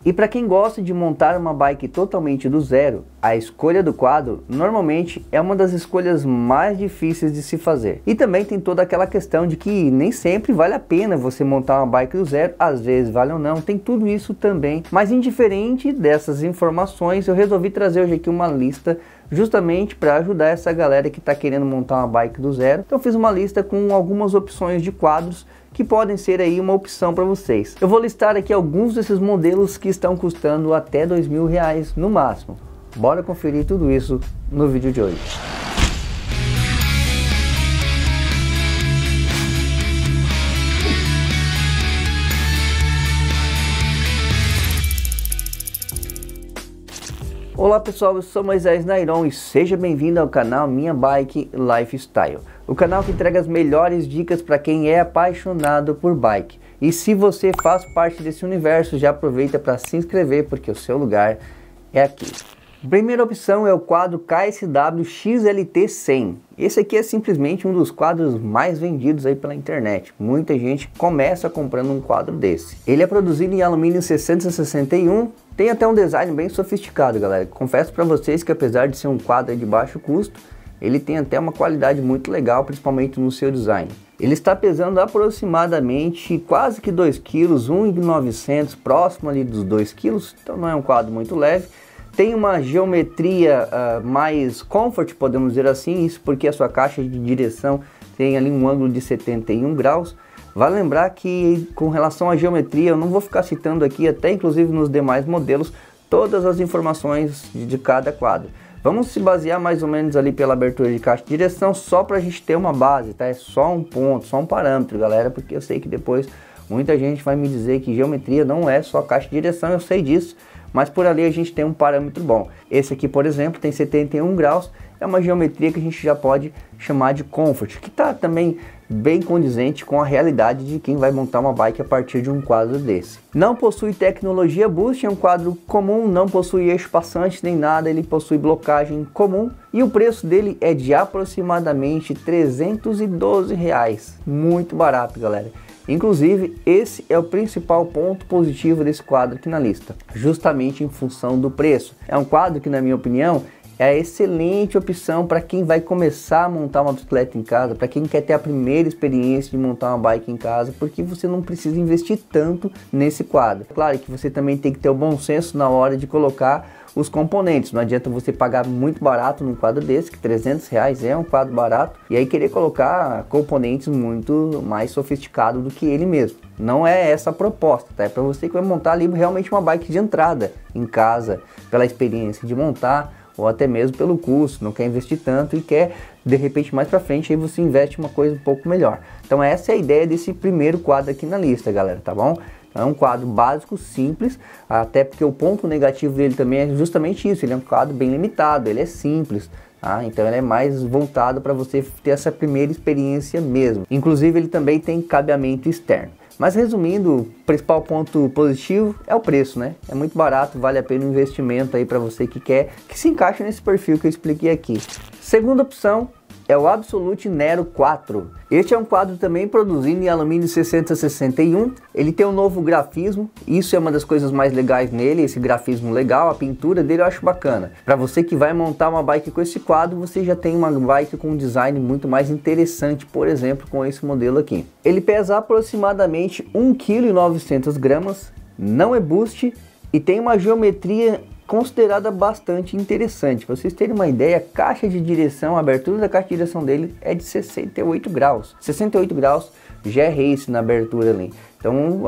E para quem gosta de montar uma bike totalmente do zero, a escolha do quadro normalmente é uma das escolhas mais difíceis de se fazer. E também tem toda aquela questão de que nem sempre vale a pena você montar uma bike do zero, às vezes vale ou não, tem tudo isso também. Mas indiferente dessas informações, eu resolvi trazer hoje aqui uma lista justamente para ajudar essa galera que está querendo montar uma bike do zero. Então eu fiz uma lista com algumas opções de quadros que podem ser aí uma opção para vocês. Eu vou listar aqui alguns desses modelos que estão custando até R$2.000 no máximo. Bora conferir tudo isso no vídeo de hoje. Olá pessoal, eu sou Moisés Nairon e seja bem-vindo ao canal Minha Bike Lifestyle. O canal que entrega as melhores dicas para quem é apaixonado por bike. E se você faz parte desse universo, já aproveita para se inscrever porque o seu lugar é aqui. A primeira opção é o quadro KSW XLT 100. Esse aqui é simplesmente um dos quadros mais vendidos aí pela internet. Muita gente começa comprando um quadro desse. Ele é produzido em alumínio 661, tem até um design bem sofisticado, galera. Confesso para vocês que apesar de ser um quadro de baixo custo, ele tem até uma qualidade muito legal, principalmente no seu design. Ele está pesando aproximadamente quase que 2 kg, 1.900, próximo ali dos 2 kg, então não é um quadro muito leve. Tem uma geometria mais comfort, podemos dizer assim, isso porque a sua caixa de direção tem ali um ângulo de 71 graus. Vale lembrar que com relação à geometria, eu não vou ficar citando aqui, até inclusive nos demais modelos, todas as informações de cada quadro. Vamos se basear mais ou menos ali pela abertura de caixa de direção, só para a gente ter uma base, tá? É só um ponto, só um parâmetro, galera, porque eu sei que depois muita gente vai me dizer que geometria não é só caixa de direção, eu sei disso. Mas por ali a gente tem um parâmetro bom. Esse aqui, por exemplo, tem 71 graus. É uma geometria que a gente já pode chamar de comfort, que está também bem condizente com a realidade de quem vai montar uma bike a partir de um quadro desse. Não possui tecnologia boost, é um quadro comum, não possui eixo passante nem nada, ele possui blocagem comum e o preço dele é de aproximadamente R$312. Muito barato, galera. Inclusive, esse é o principal ponto positivo desse quadro aqui na lista, justamente em função do preço. É um quadro que, na minha opinião, é a excelente opção para quem vai começar a montar uma bicicleta em casa, para quem quer ter a primeira experiência de montar uma bike em casa, porque você não precisa investir tanto nesse quadro. Claro que você também tem que ter o bom senso na hora de colocar os componentes. Não adianta você pagar muito barato num quadro desse, que R$300 é um quadro barato, e aí querer colocar componentes muito mais sofisticados do que ele mesmo. Não é essa a proposta, tá? É para você que vai montar ali realmente uma bike de entrada em casa, pela experiência de montar, ou até mesmo pelo custo, não quer investir tanto e quer de repente mais para frente aí você investe uma coisa um pouco melhor. Então essa é a ideia desse primeiro quadro aqui na lista, galera, tá bom? É um quadro básico, simples, até porque o ponto negativo dele também é justamente isso, ele é um quadro bem limitado, ele é simples, tá? Então ele é mais voltado para você ter essa primeira experiência mesmo. Inclusive ele também tem cabeamento externo. Mas resumindo, o principal ponto positivo é o preço, né? É muito barato, vale a pena o investimento aí para você que quer, que se encaixa nesse perfil que eu expliquei aqui. Segunda opção é o Absolute Nero 4. Este é um quadro também produzido em alumínio 661. Ele tem um novo grafismo, isso é uma das coisas mais legais nele, esse grafismo legal, a pintura dele eu acho bacana. Para você que vai montar uma bike com esse quadro, você já tem uma bike com um design muito mais interessante, por exemplo, com esse modelo aqui. Ele pesa aproximadamente 1,9 kg, não é boost e tem uma geometria considerada bastante interessante. Para vocês terem uma ideia, a caixa de direção, a abertura da caixa de direção dele é de 68 graus. 68 graus já é race na abertura ali. Então,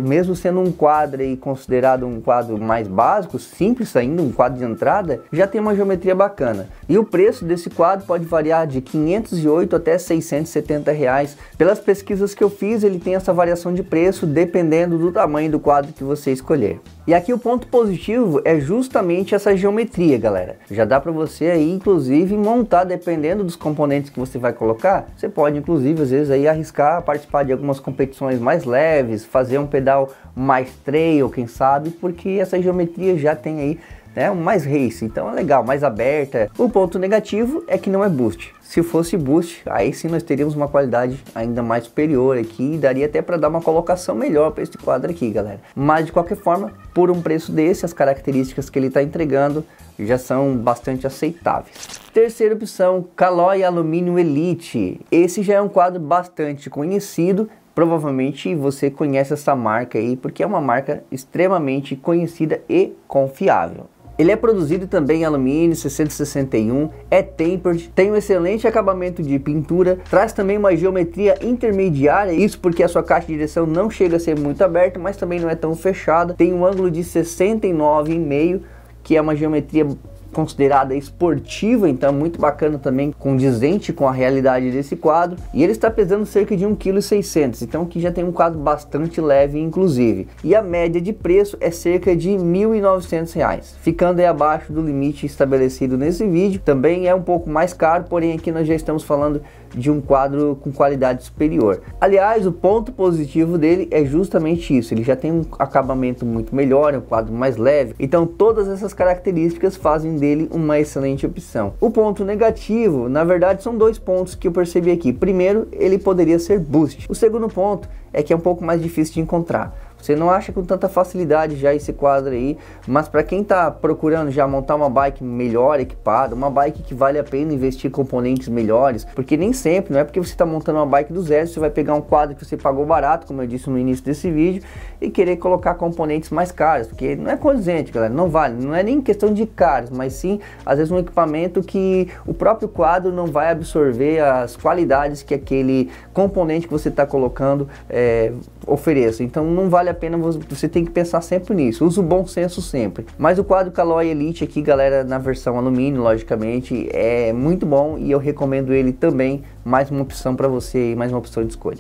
mesmo sendo um quadro aí considerado um quadro mais básico, simples ainda, um quadro de entrada, já tem uma geometria bacana. E o preço desse quadro pode variar de 508 até 670 reais. Pelas pesquisas que eu fiz, ele tem essa variação de preço dependendo do tamanho do quadro que você escolher. E aqui o ponto positivo é justamente essa geometria, galera. Já dá para você aí, inclusive, montar, dependendo dos componentes que você vai colocar. Você pode, inclusive, às vezes aí arriscar participar de algumas competições mais leves, fazer um pedal mais trail, quem sabe, porque essa geometria já tem aí né? Mais race, então é legal, mais aberta. O ponto negativo é que não é boost. Se fosse boost, aí sim nós teríamos uma qualidade ainda mais superior aqui, e daria até para dar uma colocação melhor para esse quadro aqui, galera. Mas de qualquer forma, por um preço desse, as características que ele está entregando já são bastante aceitáveis. Terceira opção, Caloi Alumínio Elite. Esse já é um quadro bastante conhecido. Provavelmente você conhece essa marca aí, porque é uma marca extremamente conhecida e confiável. Ele é produzido também em alumínio 661, é tempered, tem um excelente acabamento de pintura, traz também uma geometria intermediária, isso porque a sua caixa de direção não chega a ser muito aberta, mas também não é tão fechada, tem um ângulo de 69,5, que é uma geometria considerada esportiva, então muito bacana também, condizente com a realidade desse quadro, e ele está pesando cerca de 1,6 kg, então aqui já tem um quadro bastante leve inclusive, e a média de preço é cerca de R$ 1.900, ficando aí abaixo do limite estabelecido nesse vídeo. Também é um pouco mais caro, porém aqui nós já estamos falando de um quadro com qualidade superior. Aliás, o ponto positivo dele é justamente isso, ele já tem um acabamento muito melhor, é um quadro mais leve, então todas essas características fazem dele uma excelente opção. O ponto negativo, na verdade, são dois pontos que eu percebi aqui. Primeiro, ele poderia ser boost. O segundo ponto é que é um pouco mais difícil de encontrar. Você não acha com tanta facilidade já esse quadro aí, mas para quem está procurando já montar uma bike melhor equipada, uma bike que vale a pena investir componentes melhores, porque nem sempre, não é porque você está montando uma bike do zero, você vai pegar um quadro que você pagou barato, como eu disse no início desse vídeo, e querer colocar componentes mais caros, porque não é condizente, galera, não vale, não é nem questão de caros, mas sim, às vezes um equipamento que o próprio quadro não vai absorver as qualidades que aquele componente que você está colocando ofereça, então não vale a pena, você tem que pensar sempre nisso, usa o bom senso sempre. Mas o quadro Caloi Elite aqui, galera, na versão alumínio, logicamente, é muito bom e eu recomendo ele também, mais uma opção para você e mais uma opção de escolha.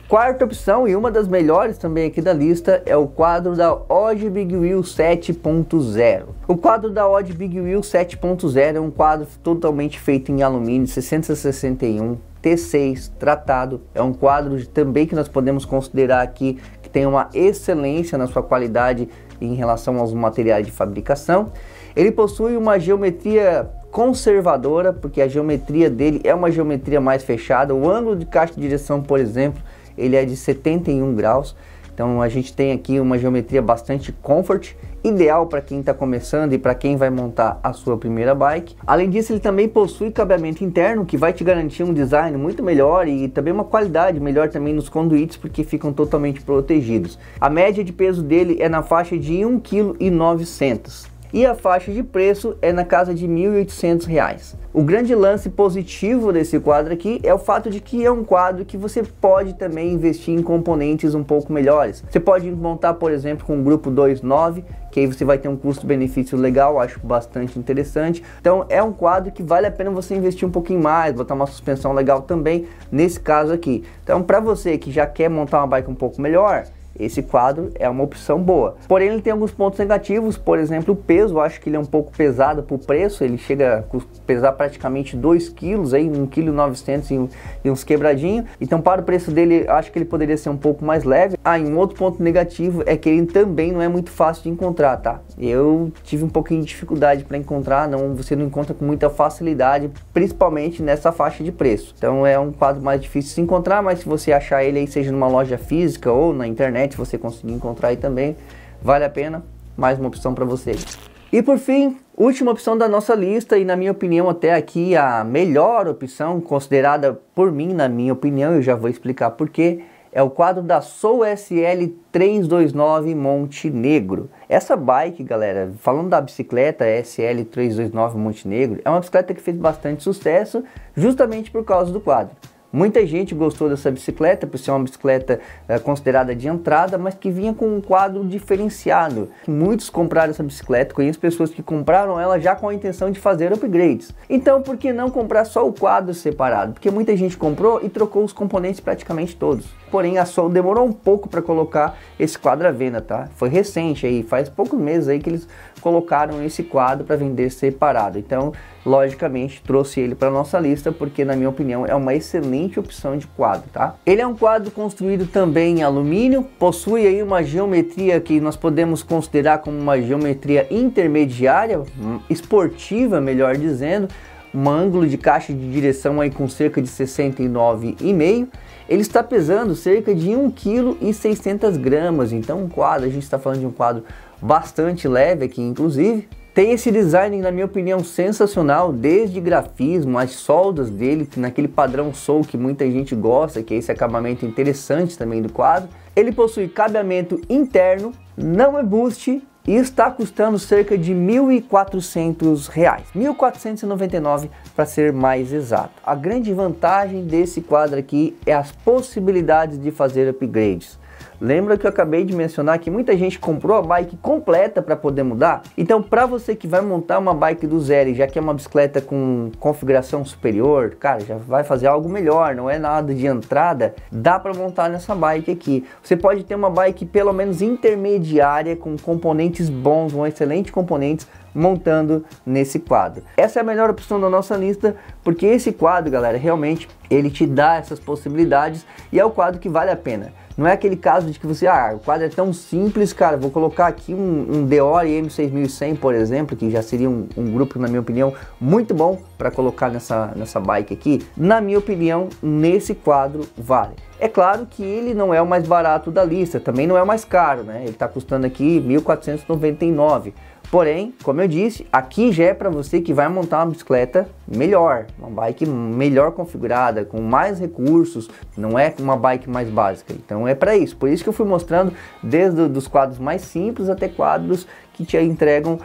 Quarta opção, e uma das melhores também aqui da lista, é o quadro da Odd Big Wheel 7.0. O quadro da Odd Big Wheel 7.0 é um quadro totalmente feito em alumínio 661 T6 tratado. É um quadro também que nós podemos considerar aqui que tem uma excelência na sua qualidade em relação aos materiais de fabricação. Ele possui uma geometria conservadora, porque a geometria dele é uma geometria mais fechada. O ângulo de caixa de direção, por exemplo, ele é de 71 graus. Então a gente tem aqui uma geometria bastante comfort, ideal para quem está começando e para quem vai montar a sua primeira bike. Além disso, ele também possui cabeamento interno, que vai te garantir um design muito melhor e também uma qualidade melhor também nos conduítes, porque ficam totalmente protegidos. A média de peso dele é na faixa de 1,9 kg. E a faixa de preço é na casa de R$ 1.800. O grande lance positivo desse quadro aqui é o fato de que é um quadro que você pode também investir em componentes um pouco melhores. Você pode montar, por exemplo, com o grupo 2.9, que aí você vai ter um custo-benefício legal, acho bastante interessante. Então é um quadro que vale a pena você investir um pouquinho mais, botar uma suspensão legal também nesse caso aqui. Então para você que já quer montar uma bike um pouco melhor, esse quadro é uma opção boa. Porém ele tem alguns pontos negativos, por exemplo o peso, eu acho que ele é um pouco pesado para o preço, ele chega a pesar praticamente 2 kg, aí 1,9 kg e uns quebradinhos, então para o preço dele acho que ele poderia ser um pouco mais leve. E um outro ponto negativo é que ele também não é muito fácil de encontrar, tá? Eu tive um pouquinho de dificuldade para encontrar, você não encontra com muita facilidade, principalmente nessa faixa de preço. Então é um quadro mais difícil de se encontrar, mas se você achar ele aí, seja numa loja física ou na internet, se você conseguir encontrar aí também, vale a pena, mais uma opção para vocês. E por fim, última opção da nossa lista, e na minha opinião até aqui a melhor opção, considerada por mim, na minha opinião, eu já vou explicar porquê, é o quadro da Soul SL 329 Montenegro. Essa bike, galera, falando da bicicleta SL 329 Montenegro, é uma bicicleta que fez bastante sucesso justamente por causa do quadro. Muita gente gostou dessa bicicleta, por ser uma bicicleta considerada de entrada, mas que vinha com um quadro diferenciado. Muitos compraram essa bicicleta, conheço pessoas que compraram ela já com a intenção de fazer upgrades. Então por que não comprar só o quadro separado? Porque muita gente comprou e trocou os componentes praticamente todos. porém a Sol demorou um pouco para colocar esse quadro à venda, tá? Foi recente aí, faz poucos meses aí que eles colocaram esse quadro para vender separado. Então, logicamente, trouxe ele para nossa lista porque, na minha opinião, é uma excelente opção de quadro, tá? Ele é um quadro construído também em alumínio, possui aí uma geometria que nós podemos considerar como uma geometria intermediária, esportiva, melhor dizendo, um ângulo de caixa de direção aí com cerca de 69,5. Ele está pesando cerca de 1,6 kg, então um quadro, a gente está falando de um quadro bastante leve aqui, inclusive. Tem esse design, na minha opinião, sensacional, desde grafismo, as soldas dele, naquele padrão Soul que muita gente gosta, que é esse acabamento interessante também do quadro. Ele possui cabeamento interno, não é boost e está custando cerca de R$ 1.400, R$ 1.499 para ser mais exato. A grande vantagem desse quadro aqui é as possibilidades de fazer upgrades. Lembra que eu acabei de mencionar que muita gente comprou a bike completa para poder mudar? Então, para você que vai montar uma bike do zero, já que é uma bicicleta com configuração superior, cara, já vai fazer algo melhor, não é nada de entrada, dá para montar nessa bike aqui. Você pode ter uma bike pelo menos intermediária, com componentes bons, com excelentes componentes, montando nesse quadro. Essa é a melhor opção da nossa lista, porque esse quadro, galera, realmente ele te dá essas possibilidades e é o quadro que vale a pena. Não é aquele caso de que você, o quadro é tão simples, cara, vou colocar aqui um Deore M6100, por exemplo, que já seria um grupo, na minha opinião, muito bom para colocar nessa bike aqui. Na minha opinião, nesse quadro vale. É claro que ele não é o mais barato da lista, também não é o mais caro, né? Ele está custando aqui R$ 1.499. Porém, como eu disse, aqui já é para você que vai montar uma bicicleta melhor, uma bike melhor configurada, com mais recursos, não é uma bike mais básica. Então é para isso, por isso que eu fui mostrando desde os quadros mais simples até quadros que te entregam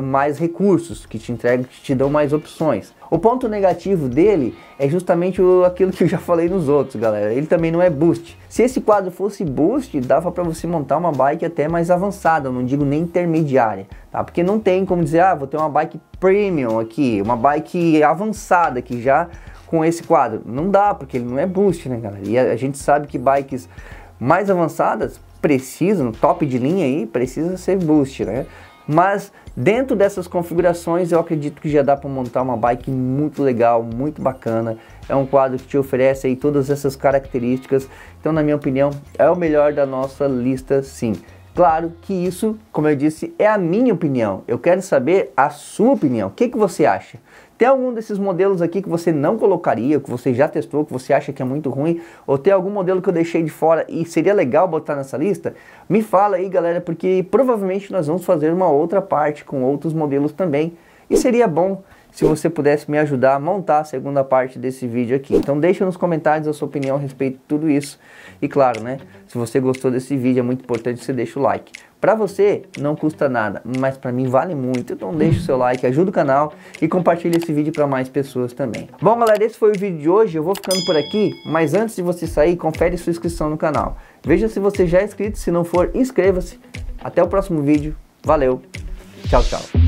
mais recursos, que te dão mais opções. O ponto negativo dele é justamente aquilo que eu já falei nos outros, galera. Ele também não é boost. Se esse quadro fosse boost, dava para você montar uma bike até mais avançada, eu não digo nem intermediária, tá? Porque não tem como dizer, vou ter uma bike premium aqui, uma bike avançada aqui já com esse quadro. Não dá, porque ele não é boost, né, galera? E a gente sabe que bikes mais avançadas precisam, top de linha aí, precisa ser boost, né? Mas dentro dessas configurações eu acredito que já dá para montar uma bike muito legal, muito bacana. É um quadro que te oferece aí todas essas características. Então, na minha opinião, é o melhor da nossa lista, sim. Claro que isso, como eu disse, é a minha opinião. Eu quero saber a sua opinião. O que você acha? Tem algum desses modelos aqui que você não colocaria, que você já testou, que você acha que é muito ruim? Ou tem algum modelo que eu deixei de fora e seria legal botar nessa lista? Me fala aí, galera, porque provavelmente nós vamos fazer uma outra parte com outros modelos também. E seria bom se você pudesse me ajudar a montar a segunda parte desse vídeo aqui. Então deixa nos comentários a sua opinião a respeito de tudo isso. E claro, né, se você gostou desse vídeo é muito importante que você deixe o like. Para você não custa nada, mas para mim vale muito, então deixa o seu like, ajuda o canal e compartilha esse vídeo para mais pessoas também. Bom, galera, esse foi o vídeo de hoje, eu vou ficando por aqui, mas antes de você sair, confere sua inscrição no canal. Veja se você já é inscrito, se não for, inscreva-se. Até o próximo vídeo, valeu, tchau, tchau.